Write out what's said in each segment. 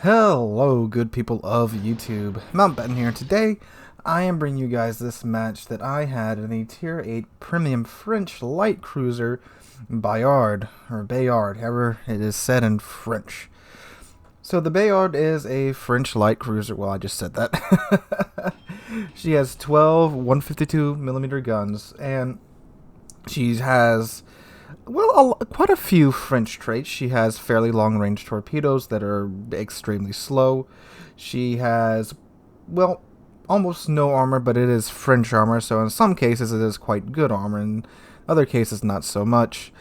Hello, good people of YouTube. Mountbatten here. Today, I am bringing you guys this match that I had in the Tier 8 Premium French Light Cruiser Bayard, or Bayard, however it is said in French. So the Bayard is a French light cruiser. Well, I just said that. She has 12 152mm guns, and she has quite a few French traits. She has fairly long-range torpedoes that are extremely slow. She has, well, almost no armor, but it is French armor, so in some cases it is quite good armor, in other cases not so much.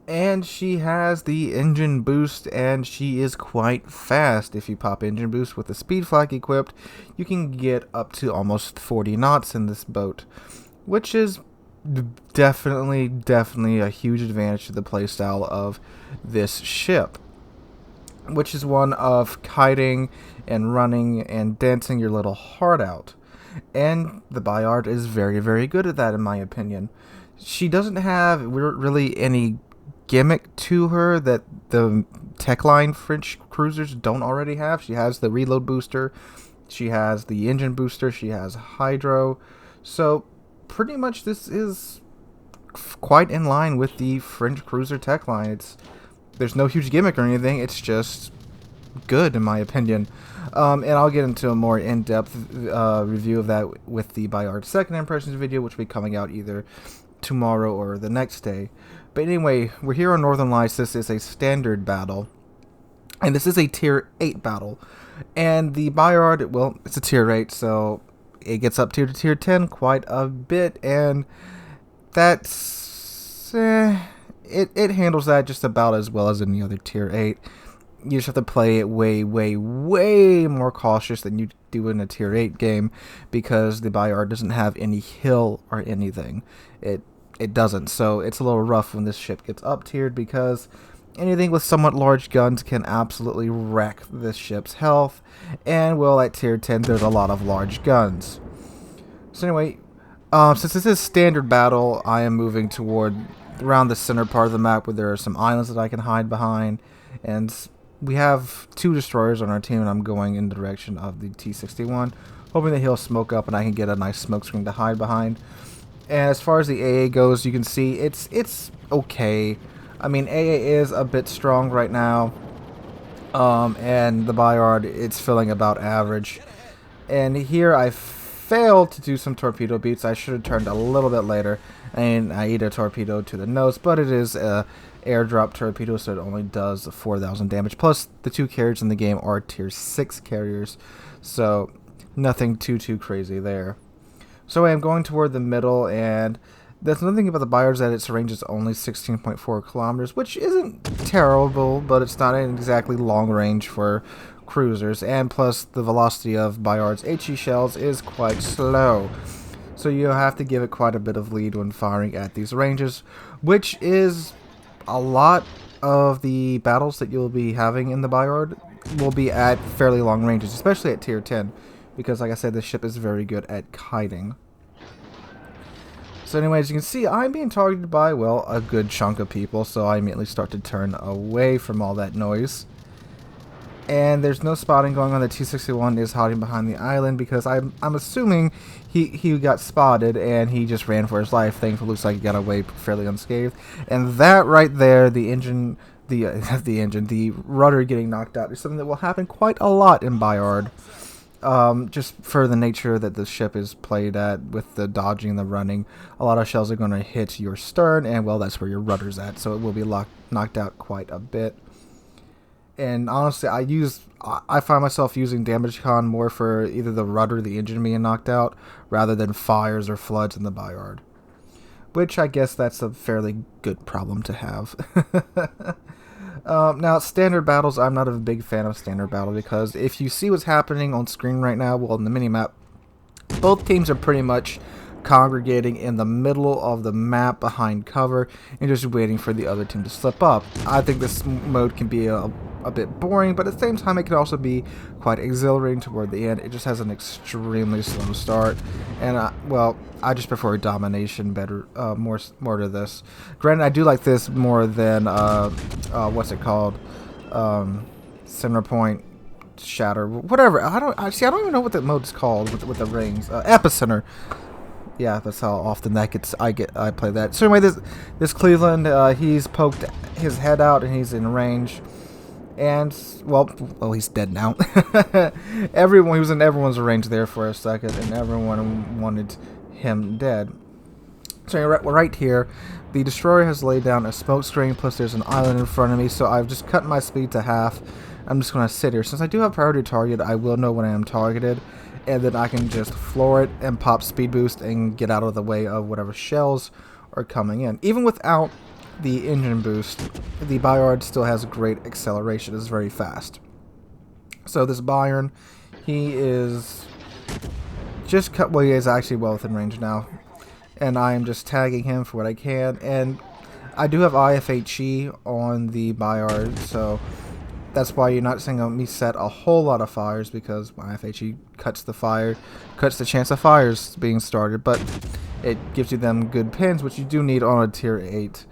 And she has the engine boost, and she is quite fast. If you pop engine boost with the speed flag equipped, you can get up to almost 40 knots in this boat, which is definitely a huge advantage to the playstyle of this ship, which is one of kiting and running and dancing your little heart out. And the Bayard is very good at that, in my opinion. She doesn't have really any gimmick to her that the Techline French cruisers don't already have. She has the reload booster, she has the engine booster, she has hydro, so pretty much this is quite in line with the French cruiser Techline. There's no huge gimmick or anything, it's just good in my opinion. And I'll get into a more in-depth review of that with the Bayard second impressions video, which will be coming out either tomorrow or the next day. But anyway, we're here on Northern Lights. This is a standard battle, and this is a tier 8 battle. And the Bayard, well, it's a tier 8, so it gets up to tier 10 quite a bit, and that's it handles that just about as well as any other tier 8. You just have to play it way more cautious than you do in a tier 8 game, because the Bayard doesn't have any hill or anything. It doesn't, so it's a little rough when this ship gets up tiered, because anything with somewhat large guns can absolutely wreck this ship's health, and well, at tier 10 there's a lot of large guns. So anyway, since this is standard battle, I am moving toward around the center part of the map where there are some islands that I can hide behind, and we have 2 destroyers on our team, and I'm going in the direction of the T-61, hoping that he'll smoke up and I can get a nice smoke screen to hide behind. And as far as the AA goes, you can see it's okay. I mean, AA is a bit strong right now, and the Bayard, it's filling about average. And here I failed to do some torpedo beats. I should have turned a little bit later, and I eat a torpedo to the nose, but it is a airdrop torpedo, so it only does 4,000 damage. Plus, the 2 carriers in the game are tier 6 carriers, so nothing too crazy there. So I'm going toward the middle, and there's another thing about the Bayard is that its range is only 16.4 kilometers, which isn't terrible, but it's not exactly long range for cruisers, and plus the velocity of Bayard's HE shells is quite slow. So you have to give it quite a bit of lead when firing at these ranges, which is a lot of the battles that you'll be having in the Bayard will be at fairly long ranges, especially at tier 10. Because, like I said, this ship is very good at kiting. So anyway, as you can see, I'm being targeted by, well, a good chunk of people. So I immediately start to turn away from all that noise. And there's no spotting going on. The T-61 is hiding behind the island, because I'm assuming he got spotted and he just ran for his life. Thankfully, looks like he got away fairly unscathed. And that right there, the rudder getting knocked out, is something that will happen quite a lot in Bayard. Just for the nature that the ship is played at, with the dodging and the running, a lot of shells are going to hit your stern, and well, that's where your rudder's at, so it will be knocked out quite a bit. And honestly, I find myself using damage con more for either the rudder or the engine being knocked out, rather than fires or floods in the Bayard, which I guess that's a fairly good problem to have. Now, standard battles, I'm not a big fan of standard battle, because if you see what's happening on screen right now, well, in the minimap, both teams are pretty much congregating in the middle of the map behind cover and just waiting for the other team to slip up. I think this mode can be a bit boring, but at the same time it can also be quite exhilarating toward the end. It just has an extremely slow start, and well, I just prefer domination better, more to this. Granted, I do like this more than what's it called, center point, shatter, whatever. I don't even know what that mode is called with the rings. Epicenter. Yeah, that's how often that gets. I play that. So anyway, this Cleveland, he's poked his head out and he's in range. And well, he's dead now. He was in everyone's range there for a second, and everyone wanted him dead. So right here, the destroyer has laid down a smoke screen. Plus, there's an island in front of me. So I've just cut my speed to half. I'm just gonna sit here. Since I do have priority target, I will know when I am targeted, and then I can just floor it and pop speed boost and get out of the way of whatever shells are coming in. Even without the engine boost, the Bayard still has great acceleration. It's very fast. So this Bayern, he is just cut. Well, he is actually well within range now, and I am just tagging him for what I can. And I do have IFHE on the Bayard, so that's why you're not seeing me set a whole lot of fires, because IFHE cuts the chance of fires being started, but it gives you them good pins, which you do need on a tier 8.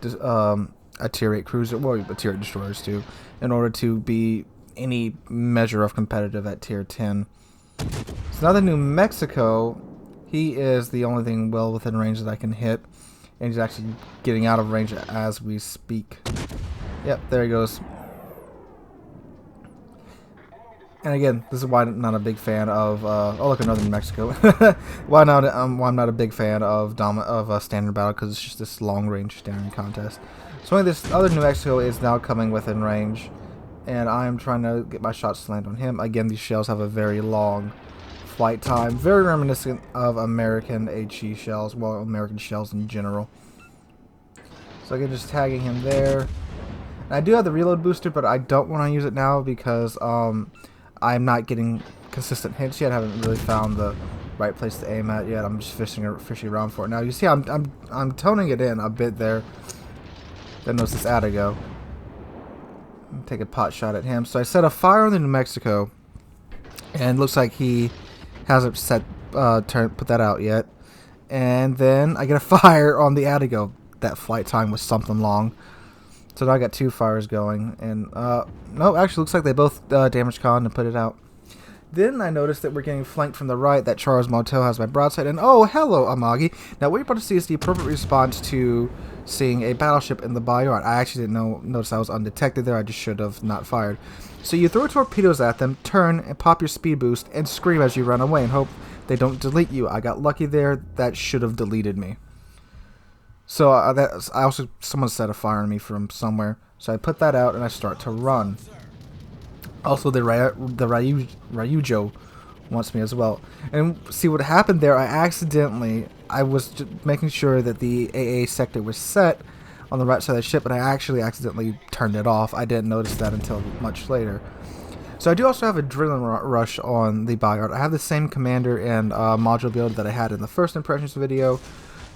A tier 8 cruiser, well, a tier 8 destroyers too, in order to be any measure of competitive at tier 10. So now the New Mexico, he is the only thing well within range that I can hit, and he's actually getting out of range as we speak. Yep, there he goes. And again, this is why I'm not a big fan of, oh look, another New Mexico. why I'm not a big fan of standard battle, because it's just this long range standard contest. So anyway, this other New Mexico is now coming within range, and I'm trying to get my shots to land on him. Again, these shells have a very long flight time, very reminiscent of American HE shells, well, American shells in general. So again, just tagging him there. And I do have the reload booster, but I don't want to use it now because, I'm not getting consistent hits yet. I haven't really found the right place to aim at yet. I'm just fishing around for it now. You see, I'm toning it in a bit there. Then there's this Adigo. Take a pot shot at him. So I set a fire on the New Mexico, and looks like he hasn't put that out yet. And then I get a fire on the Adigo. That flight time was something long. So now I got 2 fires going, and no, actually looks like they both damaged con and put it out. Then I noticed that we're getting flanked from the right. That Charles Motel has my broadside, and oh, hello, Amagi. Now what you're about to see is the appropriate response to seeing a battleship in the Bayard. I actually didn't notice I was undetected there. I just should have not fired. So you throw torpedoes at them, turn, and pop your speed boost, and scream as you run away, and hope they don't delete you. I got lucky there. That should have deleted me. So someone set a fire on me from somewhere. So I put that out and I start to run. Also, the Ryujo wants me as well. And see what happened there, I was just making sure that the AA sector was set on the right side of the ship, and I actually accidentally turned it off. I didn't notice that until much later. So I do also have Adrenaline Rush on the Bayard. I have the same commander and module build that I had in the first impressions video.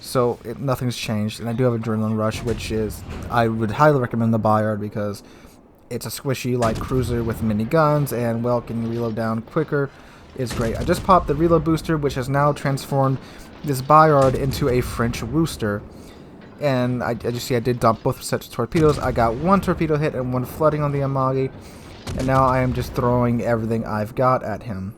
So nothing's changed, and I do have Adrenaline Rush, which is, I would highly recommend the Bayard because it's a squishy like cruiser with mini guns, and well, can you reload down quicker? It's great. I just popped the reload booster, which has now transformed this Bayard into a French Rooster, and I did dump both sets of torpedoes. I got 1 torpedo hit and 1 flooding on the Amagi, and now I am just throwing everything I've got at him.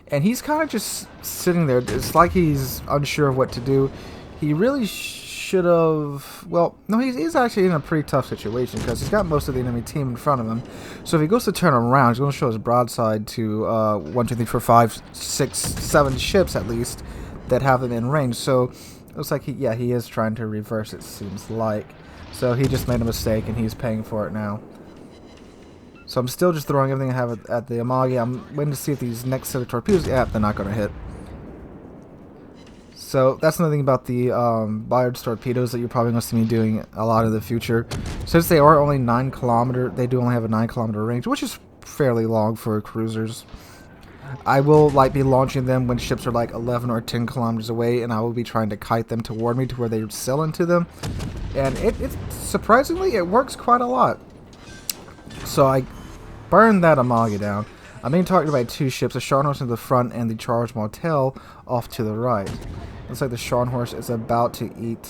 And he's kind of just sitting there. It's like he's unsure of what to do. He really should have... Well, no, he's actually in a pretty tough situation because he's got most of the enemy team in front of him. So if he goes to turn around, he's going to show his broadside to 1, 2, 3, 4, 5, 6, 7 ships at least that have him in range. So it looks like he is trying to reverse, it seems like. So he just made a mistake and he's paying for it now. So I'm still just throwing everything I have at the Amagi. I'm waiting to see if these next set of torpedoes, they're not going to hit. So that's another thing about the Bayard torpedoes that you're probably going to see me doing a lot in the future. Since they are only 9 kilometer, they do only have a 9 kilometer range, which is fairly long for cruisers. I will be launching them when ships are like 11 or 10 kilometers away, and I will be trying to kite them toward me to where they sail into them. And it surprisingly, it works quite a lot. So I burned that Amagi down. I'm being targeted by 2 ships, the Scharnhorst in the front and the Charles Martel off to the right. Looks like the Scharnhorst is about to eat...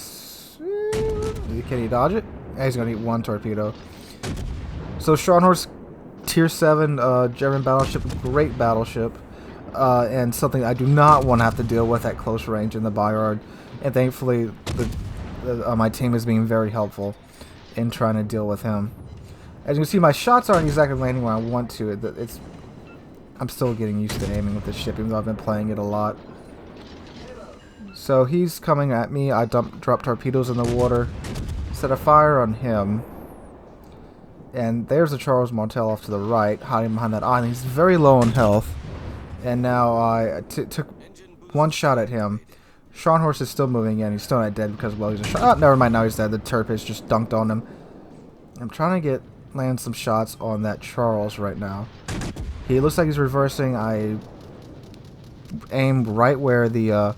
Can he dodge it? He's going to eat 1 torpedo. So Scharnhorst, Tier 7 German battleship, great battleship, and something I do not want to have to deal with at close range in the Bayard. And thankfully, my team is being very helpful in trying to deal with him. As you can see, my shots aren't exactly landing where I want to. I'm still getting used to aiming with this ship, even though I've been playing it a lot. So he's coming at me. I drop torpedoes in the water, set a fire on him. And there's the Charles Martel off to the right, hiding behind that island. He's very low in health. And now I took one shot at him. Scharnhorst is still moving in. He's still not dead because, well, he's a shot. Oh, never mind. Now he's dead. The Tirpitz just dunked on him. I'm trying to land some shots on that Charles right now. He looks like he's reversing. I aimed right where the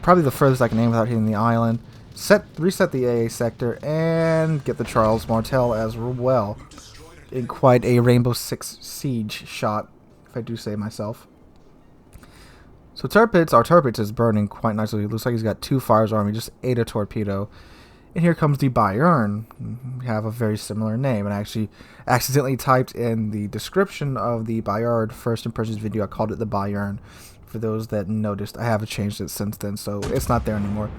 probably the furthest I can aim without hitting the island. Reset the AA sector and get the Charles Martel as well in quite a Rainbow Six Siege shot, if I do say myself. So our Tirpitz is burning quite nicely. It looks like he's got 2 fires on him. He just ate a torpedo. And here comes the Bayern. We have a very similar name. And I actually accidentally typed in the description of the Bayard first impressions video. I called it the Bayern. For those that noticed, I haven't changed it since then, so it's not there anymore.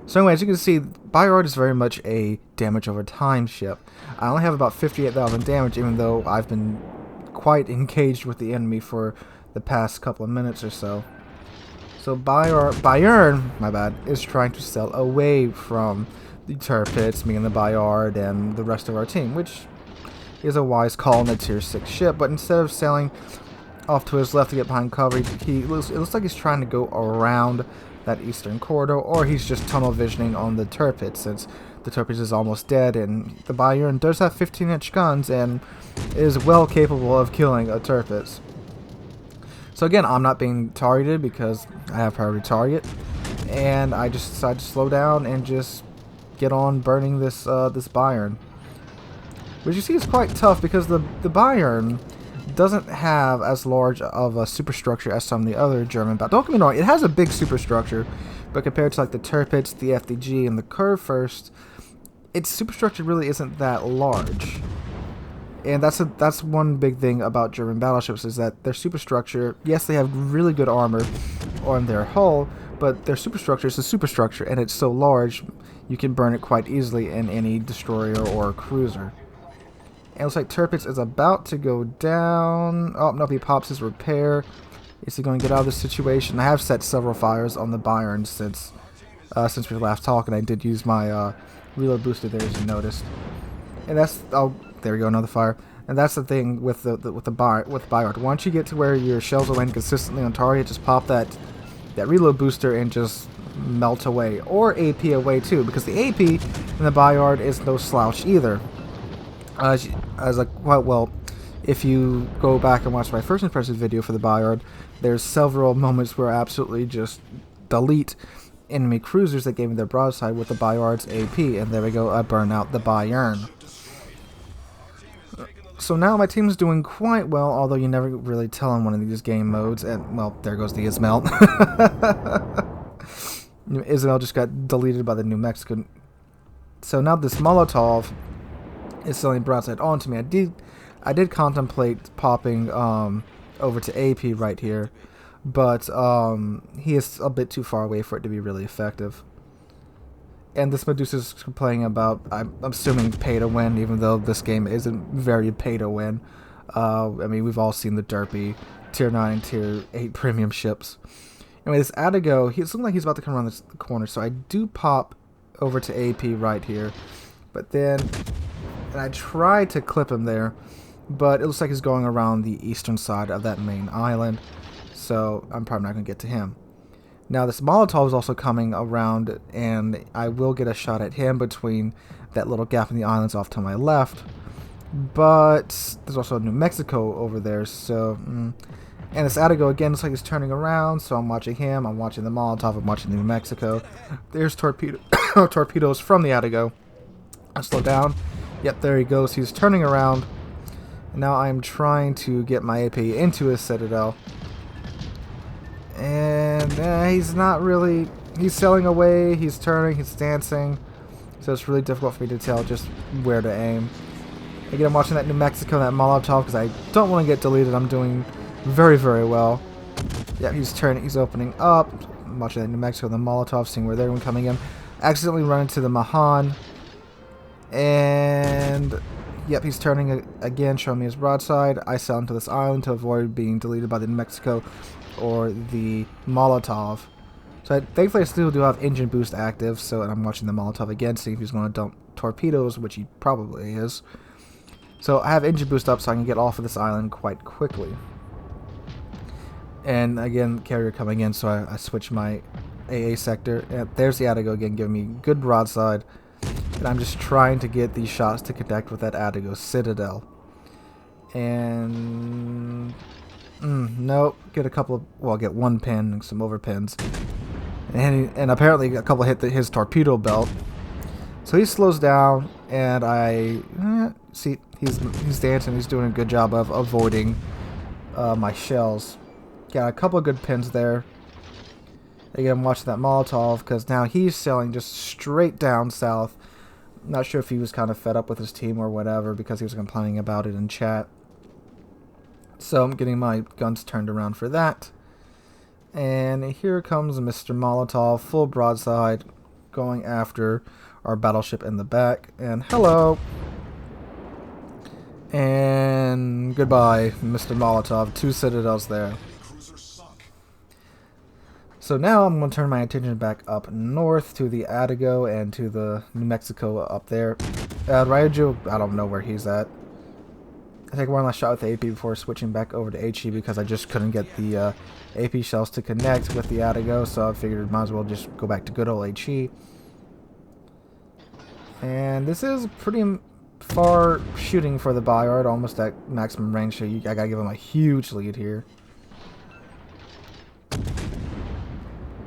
So anyway, as you can see, Bayard is very much a damage over time ship. I only have about 58,000 damage, even though I've been quite engaged with the enemy for the past couple of minutes or so. So Bayern, my bad, is trying to sail away from the Tirpitz, me and the Bayard, and the rest of our team, which is a wise call in a Tier 6 ship. But instead of sailing off to his left to get behind cover, it looks like he's trying to go around that eastern corridor, or he's just tunnel visioning on the Tirpitz, since the Tirpitz is almost dead, and the Bayern does have 15-inch guns and is well capable of killing a Tirpitz. So again, I'm not being targeted because I have priority target, and I just decided to slow down and just get on burning this Bayern. Which you see is quite tough because the Bayern doesn't have as large of a superstructure as some of the other German battles. Don't get me wrong, it has a big superstructure, but compared to like the Tirpitz, the FDG, and the Curve-First, its superstructure really isn't that large. And that's one big thing about German battleships, is that their superstructure, yes, they have really good armor on their hull, but their superstructure is a superstructure, and it's so large you can burn it quite easily in any destroyer or cruiser. And it looks like Tirpitz is about to go down. Oh, no, he pops his repair. Is he going to get out of this situation? I have set several fires on the Bayern since we last talked, and I did use my reload booster there, as you noticed. And that's, oh, there we go, another fire. And that's the thing with the Bayard. Once you get to where your shells are landing consistently on target, just pop that reload booster and just melt away, or AP away too, because the AP in the Bayard is no slouch either. Well, if you go back and watch my first impressions video for the Bayard, there's several moments where I absolutely just delete enemy cruisers that gave me their broadside with the Bayard's AP, and there we go, I burn out the Bayern. So now my team's doing quite well, although you never really tell in one of these game modes, and, well, there goes the Ismail. Ismail just got deleted by the New Mexico. So now this Molotov is selling broadside onto me. I did contemplate popping over to AP right here, but he is a bit too far away for it to be really effective. And this Medusa's playing about, I'm assuming, pay to win, even though this game isn't very pay to win. I mean, we've all seen the derpy Tier 9 and Tier 8 premium ships. Anyway, this Adigo, he looks like he's about to come around the corner, so I do pop over to AP right here. But then, and I tried to clip him there, but it looks like he's going around the eastern side of that main island, so I'm probably not going to get to him. Now this Molotov is also coming around, and I will get a shot at him between that little gap in the islands off to my left. But there's also New Mexico over there, so... And this Adigo again looks like he's turning around, so I'm watching him, I'm watching the Molotov, I'm watching New Mexico. There's torpedoes from the Adigo. I slow down. Yep, there he goes. He's turning around. And now I'm trying to get my AP into his citadel. And he's not really... He's sailing away, he's turning, he's dancing. So it's really difficult for me to tell just where to aim. Again, I'm watching that New Mexico, that Molotov, because I don't want to get deleted. I'm doing very, very well. Yeah, he's turning, he's opening up. I'm watching that New Mexico, the Molotov, seeing where they're coming in. Accidentally run into the Mahan. And yep, he's turning again, showing me his broadside. I sail into this island to avoid being deleted by the New Mexico or the Molotov. So thankfully I still do have engine boost active, so and I'm watching the Molotov again, seeing if he's going to dump torpedoes, which he probably is. So I have engine boost up so I can get off of this island quite quickly. And again, carrier coming in, so I switch my AA sector. And there's the Attigo again, giving me good broadside. And I'm just trying to get these shots to connect with that Attigo Citadel. And nope, get a couple of, well, get one pin and some overpins. And apparently a couple hit his torpedo belt. So he slows down, and I see he's dancing. He's doing a good job of avoiding my shells. Got a couple of good pins there. Again, I'm watching that Molotov because now he's sailing just straight down south. Not sure if he was kind of fed up with his team or whatever because he was complaining about it in chat. So I'm getting my guns turned around for that. And here comes Mr. Molotov, full broadside, going after our battleship in the back. And hello. And goodbye, Mr. Molotov. 2 citadels there. So now I'm going to turn my attention back up north to the Attigo and to the New Mexico up there. Ryuju, I don't know where he's at. I take one last shot with the AP before switching back over to HE because I just couldn't get the AP shells to connect with the Attigo, so I figured might as well just go back to good old HE. And this is pretty far shooting for the Bayard, almost at maximum range, so I gotta give him a huge lead here.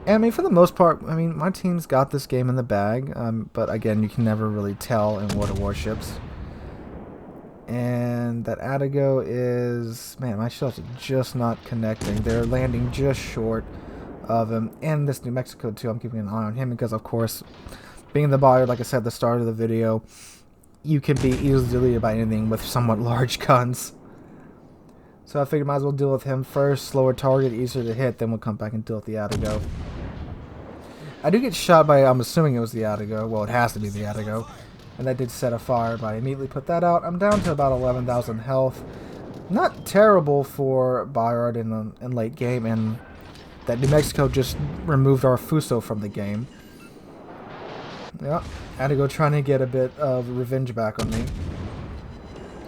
And I mean, for the most part, I mean, my team's got this game in the bag, but again, you can never really tell in World of Warships. And that Attigo is, man, my shells are just not connecting. They're landing just short of him. And this New Mexico too, I'm keeping an eye on him because, of course, being the Bayard, like I said at the start of the video, you can be easily deleted by anything with somewhat large guns. So I figured might as well deal with him first. Slower target, easier to hit, then we'll come back and deal with the Attigo. I do get shot by, I'm assuming it was the Attigo. Well, it has to be the Attigo. And that did set a fire, but I immediately put that out. I'm down to about 11,000 health. Not terrible for Bayard in late game, and that New Mexico just removed our Fuso from the game. Yeah, Attigo trying to get a bit of revenge back on me.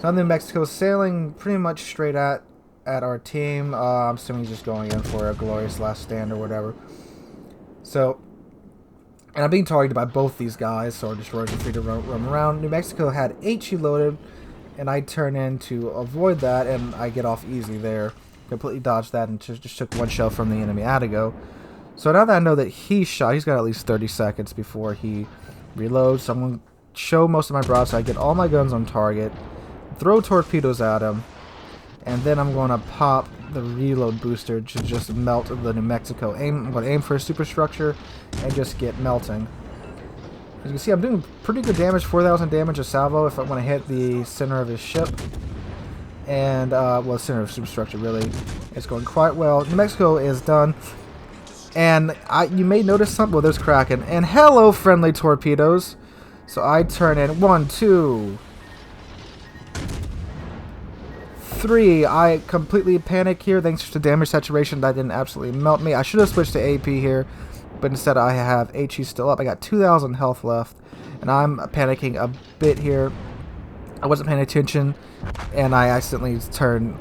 So New Mexico sailing pretty much straight at our team. I'm assuming he's just going in for a glorious last stand or whatever. So, and I'm being targeted by both these guys, so our destroyers are free to roam around. New Mexico had HE loaded, and I turn in to avoid that, and I get off easy there. Completely dodged that and just took one shell from the enemy Attigo. So now that I know that he's shot, he's got at least 30 seconds before he reloads. So I'm going to show most of my broadside, get all my guns on target, throw torpedoes at him, and then I'm going to pop the reload booster to just melt the New Mexico. I'm going to aim for a superstructure and just get melting. As you can see, I'm doing pretty good damage, 4,000 damage a salvo if I want to hit the center of his ship. And, well, center of superstructure, really. It's going quite well. New Mexico is done. And you may notice something. Well, there's Kraken. And hello, friendly torpedoes. So I turn in 1, 2, 3. I completely panic here thanks to damage saturation. That didn't absolutely melt me. I should have switched to AP here, but instead I have HE still up. I got 2,000 health left, and I'm panicking a bit here. I wasn't paying attention, and I accidentally turn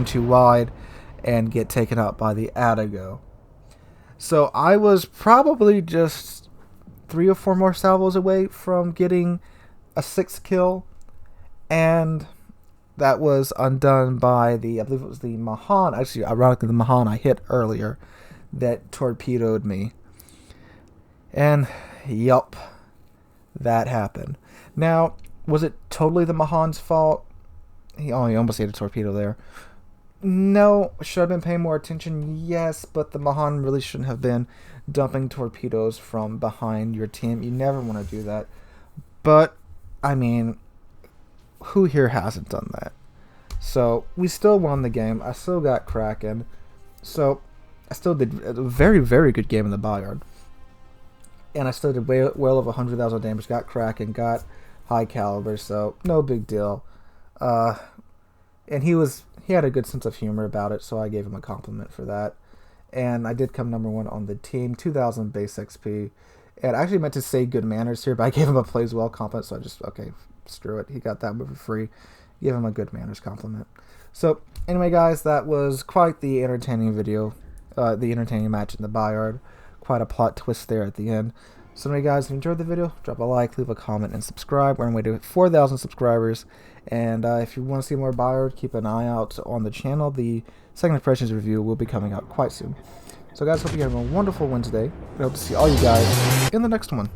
too wide and get taken out by the Attigo. So I was probably just 3 or 4 more salvos away from getting a 6th kill, and that was undone by the, I believe it was the Mahan, actually ironically the Mahan I hit earlier that torpedoed me. And yup, that happened. Now, was it totally the Mahan's fault? He almost hit a torpedo there. No. Should I have been paying more attention? Yes, but the Mahan really shouldn't have been dumping torpedoes from behind your team. You never want to do that. But, I mean, who here hasn't done that? So we still won the game. I still got Kraken. So I still did a very, very good game in the Bayard. And I still did well over 100,000 damage. Got Kraken, got high caliber, so no big deal. And he had a good sense of humor about it, so I gave him a compliment for that. And I did come number 1 on the team, 2,000 base XP. And I actually meant to say good manners here, but I gave him a plays well compliment, so I just, okay, screw it. He got that move for free. Give him a good manners compliment. So, anyway, guys, that was quite the entertaining video, the entertaining match in the Bayard. Quite a plot twist there at the end. So anyway, guys, if you enjoyed the video, drop a like, leave a comment, and subscribe. We're on our way to 4,000 subscribers. And if you want to see more Bayard, keep an eye out on the channel. The second impressions review will be coming out quite soon. So guys, hope you have a wonderful Wednesday. I hope to see all you guys in the next one.